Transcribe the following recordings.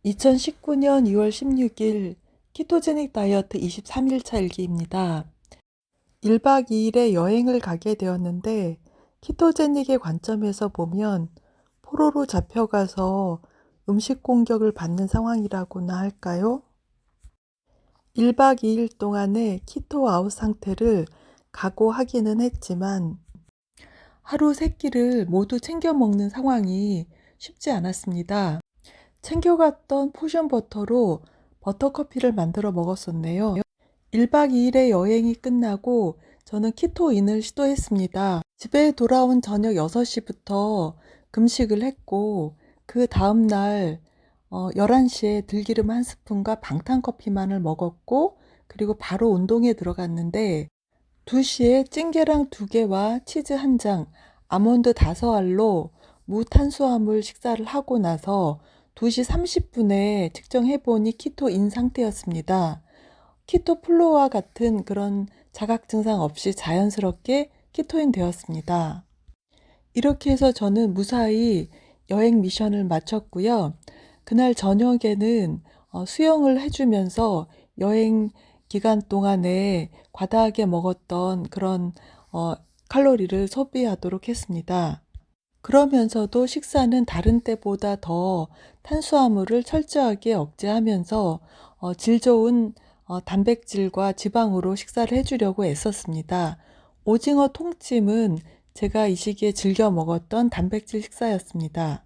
2019년 2월 16일 키토제닉 다이어트 23일차 일기입니다. 1박 2일의 여행을 가게 되었는데 키토제닉의 관점에서 보면 포로로 잡혀가서 음식 공격을 받는 상황이라고나 할까요? 1박 2일 동안의 키토 아웃 상태를 각오하기는 했지만 하루 3끼를 모두 챙겨 먹는 상황이 쉽지 않았습니다. 챙겨갔던 포션 버터로 버터커피를 만들어 먹었었네요. 1박 2일의 여행이 끝나고 저는 키토인을 시도했습니다. 집에 돌아온 저녁 6시부터 금식을 했고 그 다음날 11시에 들기름 1스푼과 방탄커피만을 먹었고 그리고 바로 운동에 들어갔는데 2시에 찐계랑 2개와 치즈 1장, 아몬드 5알로 무탄수화물 식사를 하고 나서 2시 30분에 측정해보니 키토인 상태였습니다. 키토 플로와 같은 그런 자각 증상 없이 자연스럽게 키토인 되었습니다. 이렇게 해서 저는 무사히 여행 미션을 마쳤고요. 그날 저녁에는 수영을 해주면서 여행 기간 동안에 과다하게 먹었던 그런 칼로리를 소비하도록 했습니다. 그러면서도 식사는 다른 때보다 더 탄수화물을 철저하게 억제하면서 질 좋은 단백질과 지방으로 식사를 해주려고 애썼습니다. 오징어 통찜은 제가 이 시기에 즐겨 먹었던 단백질 식사였습니다.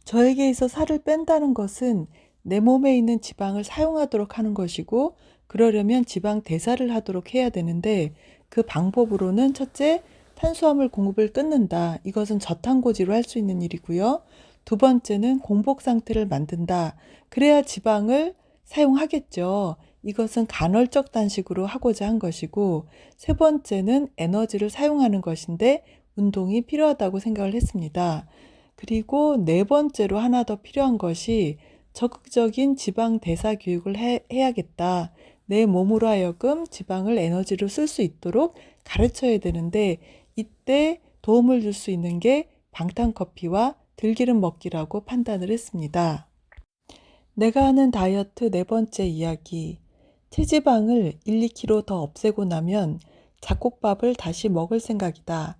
저에게 있어 살을 뺀다는 것은 내 몸에 있는 지방을 사용하도록 하는 것이고 그러려면 지방 대사를 하도록 해야 되는데 그 방법으로는 첫째, 탄수화물 공급을 끊는다. 이것은 저탄고지로 할 수 있는 일이고요. 두 번째는 공복 상태를 만든다. 그래야 지방을 사용하겠죠. 이것은 간헐적 단식으로 하고자 한 것이고 세 번째는 에너지를 사용하는 것인데 운동이 필요하다고 생각을 했습니다. 그리고 네 번째로 하나 더 필요한 것이 적극적인 지방 대사 교육을 해야겠다. 내 몸으로 하여금 지방을 에너지로 쓸 수 있도록 가르쳐야 되는데 이때 도움을 줄 수 있는 게 방탄커피와 들기름 먹기라고 판단을 했습니다. 내가 하는 다이어트 네 번째 이야기. 체지방을 1~2kg 더 없애고 나면 잡곡밥을 다시 먹을 생각이다.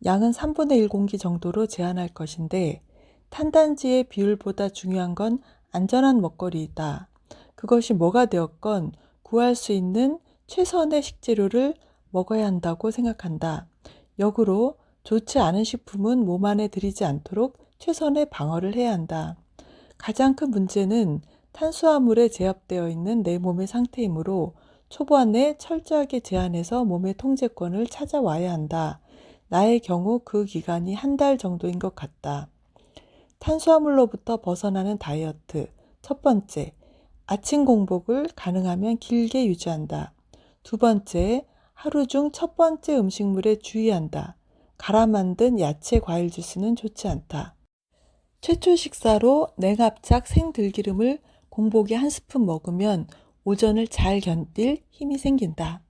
양은 3분의 1 공기 정도로 제한할 것인데 탄단지의 비율보다 중요한 건 안전한 먹거리이다. 그것이 뭐가 되었건 구할 수 있는 최선의 식재료를 먹어야 한다고 생각한다. 역으로 좋지 않은 식품은 몸 안에 들이지 않도록 최선의 방어를 해야 한다. 가장 큰 문제는 탄수화물에 제압되어 있는 내 몸의 상태이므로 초반에 철저하게 제한해서 몸의 통제권을 찾아와야 한다. 나의 경우 그 기간이 1달 정도인 것 같다. 탄수화물로부터 벗어나는 다이어트. 첫 번째, 아침 공복을 가능하면 길게 유지한다. 두 번째, 하루 중 첫 번째 음식물에 주의한다. 갈아 만든 야채 과일 주스는 좋지 않다. 최초 식사로 냉압작 생들기름을 공복에 1스푼 먹으면 오전을 잘 견딜 힘이 생긴다.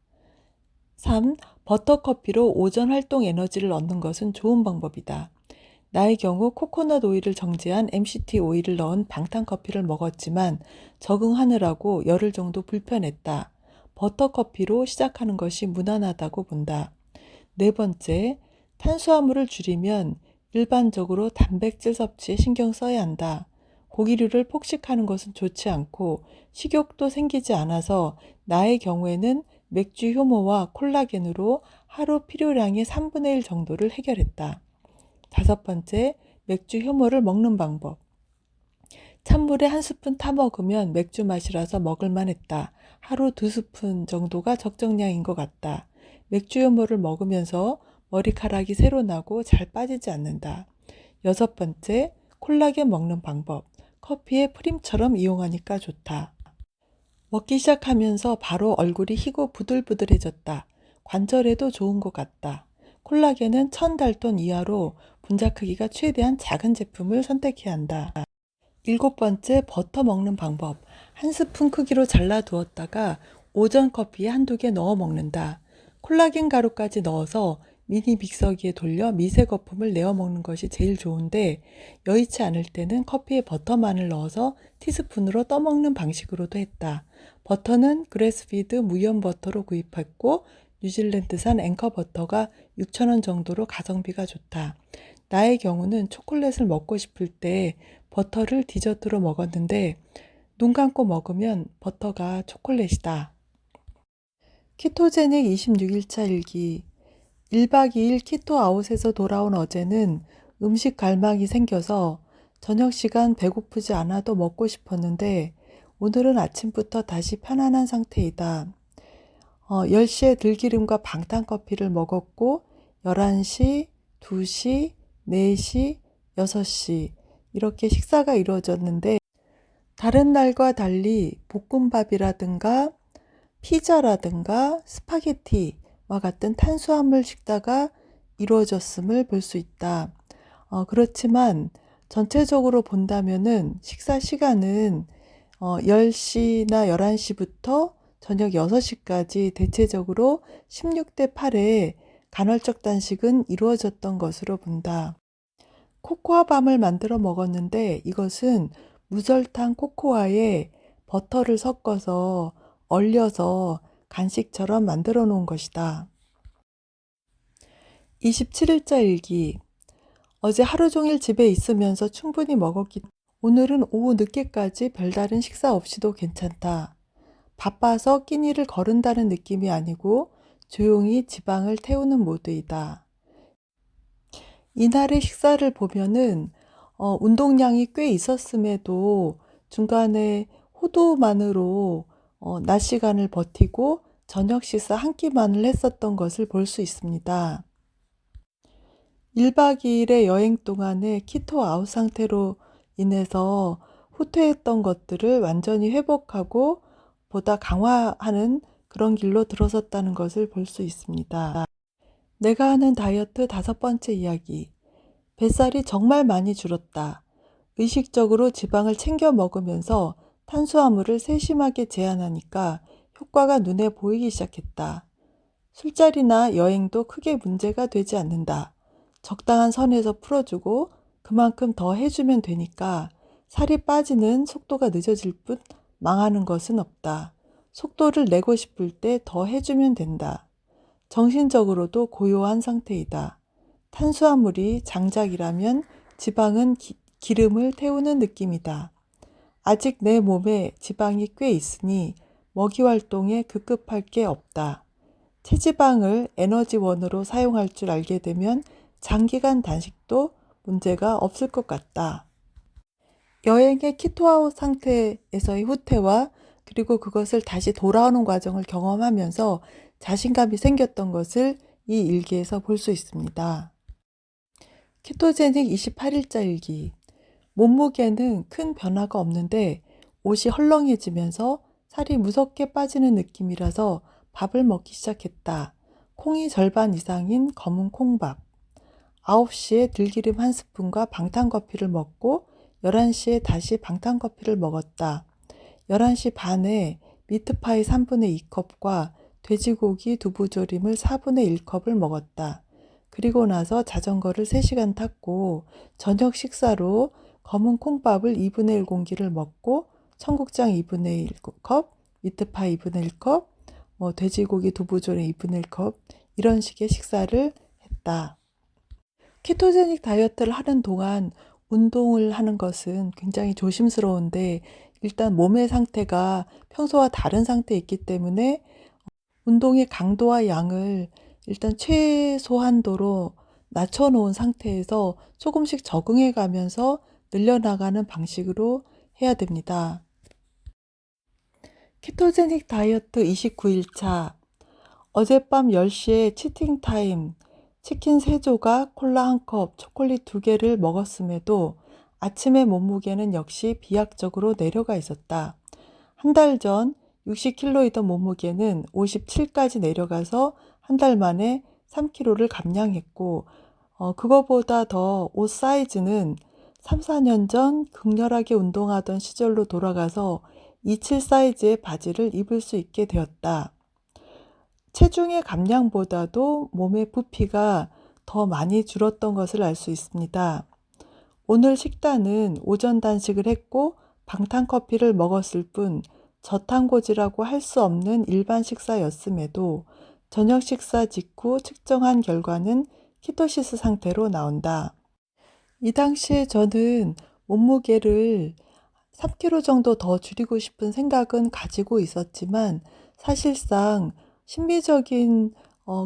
3. 버터커피로 오전 활동 에너지를 얻는 것은 좋은 방법이다. 나의 경우 코코넛 오일을 정제한 MCT 오일을 넣은 방탄커피를 먹었지만 적응하느라고 열흘 정도 불편했다. 버터커피로 시작하는 것이 무난하다고 본다. 네 번째, 탄수화물을 줄이면 일반적으로 단백질 섭취에 신경 써야 한다. 고기류를 폭식하는 것은 좋지 않고 식욕도 생기지 않아서 나의 경우에는 맥주 효모와 콜라겐으로 하루 필요량의 3분의 1 정도를 해결했다. 다섯 번째, 맥주 효모를 먹는 방법. 찬물에 1스푼 타 먹으면 맥주 맛이라서 먹을만 했다. 하루 2스푼 정도가 적정량인 것 같다. 맥주 효모를 먹으면서 머리카락이 새로 나고 잘 빠지지 않는다. 여섯 번째, 콜라겐 먹는 방법. 커피에 프림처럼 이용하니까 좋다. 먹기 시작하면서 바로 얼굴이 희고 부들부들해졌다. 관절에도 좋은 것 같다. 콜라겐은 1000달톤 이하로 분자 크기가 최대한 작은 제품을 선택해야 한다. 일곱 번째, 버터 먹는 방법. 1스푼 크기로 잘라 두었다가 오전 커피에 1~2개 넣어 먹는다. 콜라겐 가루까지 넣어서 미니 믹서기에 돌려 미세 거품을 내어 먹는 것이 제일 좋은데 여의치 않을 때는 커피에 버터만을 넣어서 티스푼으로 떠먹는 방식으로도 했다. 버터는 그래스피드 무염 버터로 구입했고 뉴질랜드산 앵커 버터가 6,000원 정도로 가성비가 좋다. 나의 경우는 초콜릿을 먹고 싶을 때 버터를 디저트로 먹었는데 눈 감고 먹으면 버터가 초콜릿이다. 키토제닉 26일차 일기. 1박 2일 키토 아웃에서 돌아온 어제는 음식 갈망이 생겨서 저녁 시간 배고프지 않아도 먹고 싶었는데 오늘은 아침부터 다시 편안한 상태이다. 10시에 들기름과 방탄커피를 먹었고 11시, 2시, 4시, 6시 이렇게 식사가 이루어졌는데 다른 날과 달리 볶음밥이라든가 피자라든가 스파게티와 같은 탄수화물 식사가 이루어졌음을 볼 수 있다. 그렇지만 전체적으로 본다면은 식사 시간은 10시나 11시부터 저녁 6시까지 대체적으로 16대 8의 간헐적 단식은 이루어졌던 것으로 본다. 코코아 밤을 만들어 먹었는데 이것은 무설탕 코코아에 버터를 섞어서 얼려서 간식처럼 만들어 놓은 것이다. 27일자 일기. 어제 하루 종일 집에 있으면서 충분히 먹었기 때문에 오늘은 오후 늦게까지 별다른 식사 없이도 괜찮다. 바빠서 끼니를 거른다는 느낌이 아니고 조용히 지방을 태우는 모드이다. 이날의 식사를 보면은 운동량이 꽤 있었음에도 중간에 호두만으로 낮 시간을 버티고 저녁 식사 한 끼만을 했었던 것을 볼 수 있습니다. 1박 2일의 여행 동안에 키토 아웃 상태로 인해서 후퇴했던 것들을 완전히 회복하고 보다 강화하는 그런 길로 들어섰다는 것을 볼 수 있습니다. 내가 하는 다이어트 5번째 이야기. 뱃살이 정말 많이 줄었다. 의식적으로 지방을 챙겨 먹으면서 탄수화물을 세심하게 제한하니까 효과가 눈에 보이기 시작했다. 술자리나 여행도 크게 문제가 되지 않는다. 적당한 선에서 풀어주고 그만큼 더 해주면 되니까 살이 빠지는 속도가 늦어질 뿐 망하는 것은 없다. 속도를 내고 싶을 때 더 해주면 된다. 정신적으로도 고요한 상태이다. 탄수화물이 장작이라면 지방은 기름을 태우는 느낌이다. 아직 내 몸에 지방이 꽤 있으니 먹이 활동에 급급할 게 없다. 체지방을 에너지원으로 사용할 줄 알게 되면 장기간 단식도 문제가 없을 것 같다. 여행의 키토아웃 상태에서의 후퇴와 그리고 그것을 다시 돌아오는 과정을 경험하면서 자신감이 생겼던 것을 이 일기에서 볼 수 있습니다. 키토제닉 28일자 일기. 몸무게는 큰 변화가 없는데 옷이 헐렁해지면서 살이 무섭게 빠지는 느낌이라서 밥을 먹기 시작했다. 콩이 절반 이상인 검은 콩밥. 9시에 들기름 1스푼과 방탄커피를 먹고 11시에 다시 방탄커피를 먹었다. 11시 반에 미트파이 3분의 2컵과 돼지고기 두부조림을 4분의 1컵을 먹었다. 그리고 나서 자전거를 3시간 탔고 저녁 식사로 검은 콩밥을 2분의 1 공기를 먹고 청국장 2분의 1컵, 미트파이 2분의 1컵, 돼지고기 두부조림 2분의 1컵 이런 식의 식사를 했다. 키토제닉 다이어트를 하는 동안 운동을 하는 것은 굉장히 조심스러운데 일단 몸의 상태가 평소와 다른 상태에 있기 때문에 운동의 강도와 양을 일단 최소한도로 낮춰놓은 상태에서 조금씩 적응해 가면서 늘려나가는 방식으로 해야 됩니다. 키토제닉 다이어트 29일차. 어젯밤 10시에 치팅타임, 치킨 3조각, 콜라 1컵, 초콜릿 2개를 먹었음에도 아침의 몸무게는 역시 비약적으로 내려가 있었다. 한 달 전 60kg이던 몸무게는 57까지 내려가서 한 달 만에 3kg를 감량했고 그거보다 더 옷 사이즈는 3, 4년 전 극렬하게 운동하던 시절로 돌아가서 27 사이즈의 바지를 입을 수 있게 되었다. 체중의 감량보다도 몸의 부피가 더 많이 줄었던 것을 알 수 있습니다. 오늘 식단은 오전 단식을 했고 방탄커피를 먹었을 뿐 저탄고지라고 할 수 없는 일반 식사였음에도 저녁 식사 직후 측정한 결과는 키토시스 상태로 나온다. 이 당시에 저는 몸무게를 3kg 정도 더 줄이고 싶은 생각은 가지고 있었지만 사실상 심리적인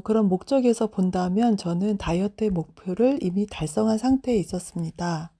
그런 목적에서 본다면 저는 다이어트의 목표를 이미 달성한 상태에 있었습니다.